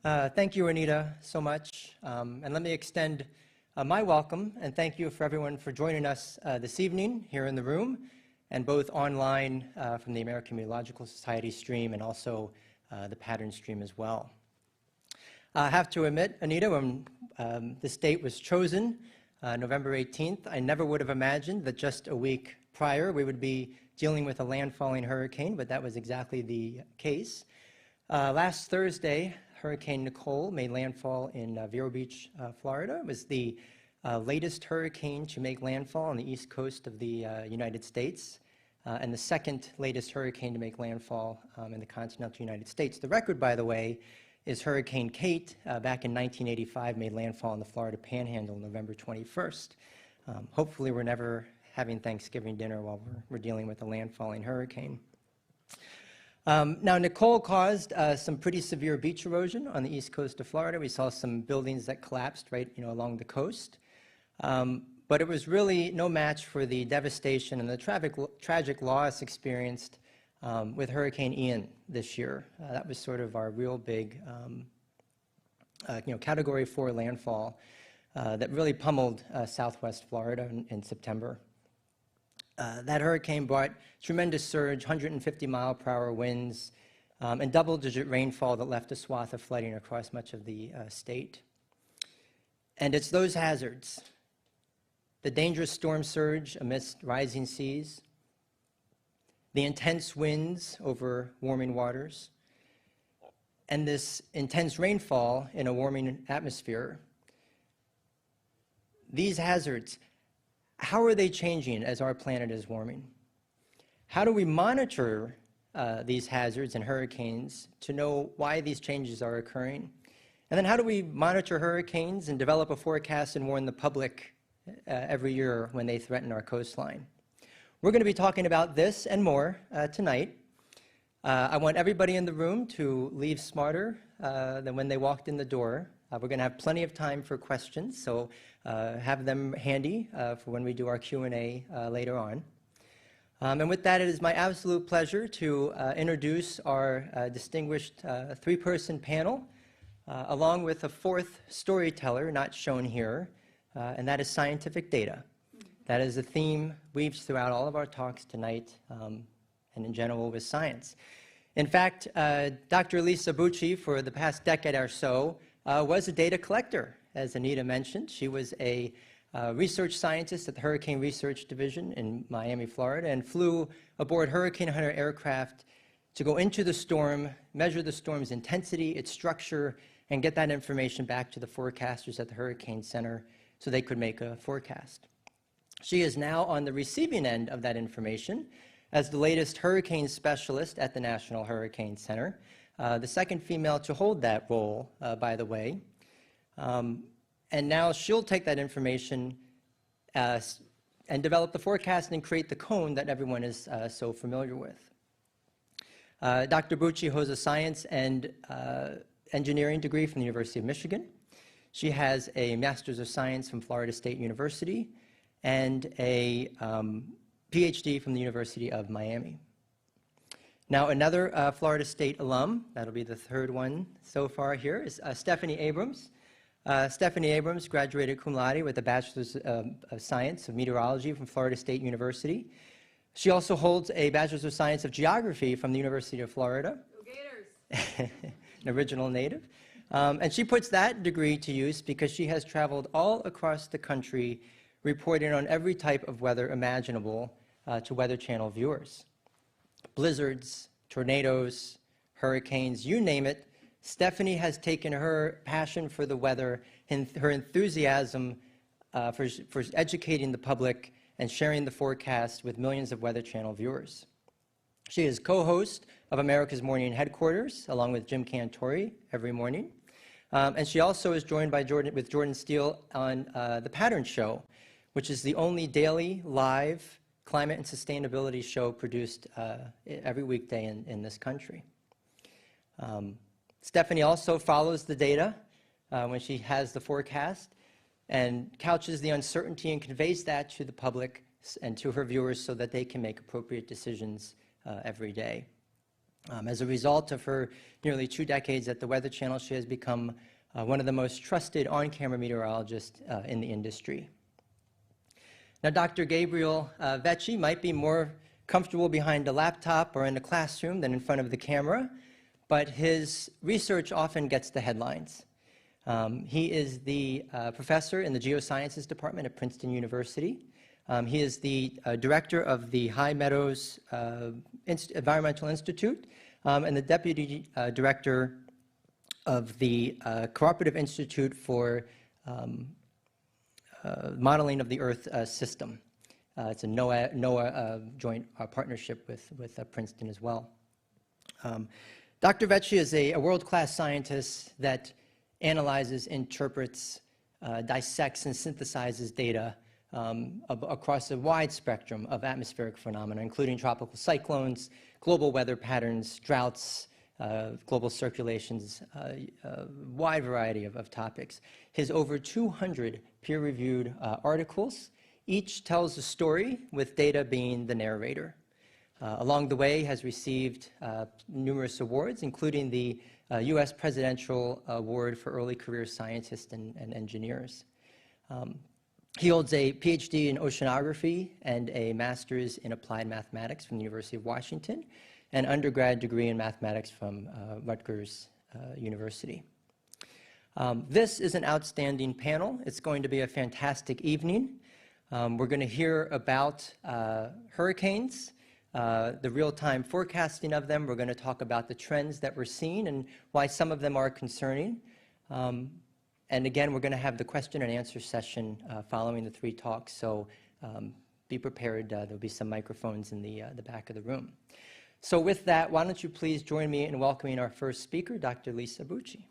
Thank you, Anita, so much. And let me extend my welcome and thank you for everyone for joining us this evening here in the room and both online from the American Meteorological Society stream and also the pattern stream as well. I have to admit, Anita, when this date was chosen, November 18th, I never would have imagined that just a week prior we would be dealing with a landfalling hurricane, but that was exactly the case. Last Thursday, Hurricane Nicole made landfall in Vero Beach, Florida. It was the latest hurricane to make landfall on the east coast of the United States, and the second latest hurricane to make landfall in the continental United States. The record, by the way, is Hurricane Kate, back in 1985, made landfall in the Florida Panhandle November 21st. Hopefully we're never having Thanksgiving dinner while we're dealing with a landfalling hurricane. Now, Nicole caused some pretty severe beach erosion on the east coast of Florida. We saw some buildings that collapsed right along the coast. But it was really no match for the devastation and the tragic loss experienced with Hurricane Ian this year. That was sort of our real big Category 4 landfall that really pummeled southwest Florida in September. That hurricane brought tremendous surge, 150-mile-per-hour winds, and double-digit rainfall that left a swath of flooding across much of the state. And it's those hazards, the dangerous storm surge amidst rising seas, the intense winds over warming waters, and this intense rainfall in a warming atmosphere. These hazards, how are they changing as our planet is warming? How do we monitor these hazards and hurricanes to know why these changes are occurring? And then how do we monitor hurricanes and develop a forecast and warn the public every year when they threaten our coastline? We're going to be talking about this and more tonight. I want everybody in the room to leave smarter than when they walked in the door. We're going to have plenty of time for questions, so have them handy for when we do our Q&A later on. And with that, it is my absolute pleasure to introduce our distinguished three-person panel, along with a fourth storyteller not shown here, and that is scientific data. That is a theme weaves throughout all of our talks tonight, and in general with science. In fact, Dr. Lisa Bucci, for the past decade or so, was a data collector, as Anita mentioned. She was a research scientist at the Hurricane Research Division in Miami, Florida, and flew aboard Hurricane Hunter aircraft to go into the storm, measure the storm's intensity, its structure, and get that information back to the forecasters at the Hurricane Center so they could make a forecast. She is now on the receiving end of that information as the latest hurricane specialist at the National Hurricane Center, the second female to hold that role, by the way. And now she'll take that information and develop the forecast and create the cone that everyone is so familiar with. Dr. Bucci holds a science and engineering degree from the University of Michigan. She has a Master's of Science from Florida State University and a PhD from the University of Miami. Now, another Florida State alum, that'll be the third one so far here, is Stephanie Abrams. Stephanie Abrams graduated cum laude with a Bachelor's of Science of Meteorology from Florida State University. She also holds a Bachelor's of Science of Geography from the University of Florida. Go Gators! An original native. And she puts that degree to use because she has traveled all across the country reporting on every type of weather imaginable to Weather Channel viewers. Blizzards, tornadoes, hurricanes, you name it. Stephanie has taken her passion for the weather and her enthusiasm for educating the public and sharing the forecast with millions of Weather Channel viewers. She is co-host of America's Morning Headquarters, along with Jim Cantori, every morning. And she also is joined by Jordan Steele on The Pattern Show, which is the only daily, live climate and sustainability show produced every weekday in this country. Stephanie also follows the data when she has the forecast and couches the uncertainty and conveys that to the public and to her viewers so that they can make appropriate decisions every day. As a result of her nearly 2 decades at the Weather Channel, she has become one of the most trusted on-camera meteorologists in the industry. Now, Dr. Gabriel Vecchi might be more comfortable behind a laptop or in a classroom than in front of the camera, but his research often gets the headlines. He is the professor in the Geosciences Department at Princeton University. He is the director of the High Meadows Environmental Institute and the deputy director of the Cooperative Institute for Modeling of the Earth System. It's a NOAA joint partnership with Princeton as well. Dr. Vecchi is a world-class scientist that analyzes, interprets, dissects, and synthesizes data across a wide spectrum of atmospheric phenomena, including tropical cyclones, global weather patterns, droughts, global circulations, a wide variety of topics. His over 200 peer-reviewed articles each tells a story, with data being the narrator. Along the way, has received numerous awards, including the U.S. Presidential Award for Early Career Scientists and Engineers. He holds a PhD in oceanography and a master's in applied mathematics from the University of Washington, and undergrad degree in mathematics from Rutgers University. This is an outstanding panel. It's going to be a fantastic evening. We're going to hear about hurricanes, the real-time forecasting of them. We're going to talk about the trends that we're seeing and why some of them are concerning. And again, we're going to have the question and answer session following the 3 talks, so be prepared. There'll be some microphones in the back of the room. So with that, why don't you please join me in welcoming our first speaker, Dr. Lisa Bucci.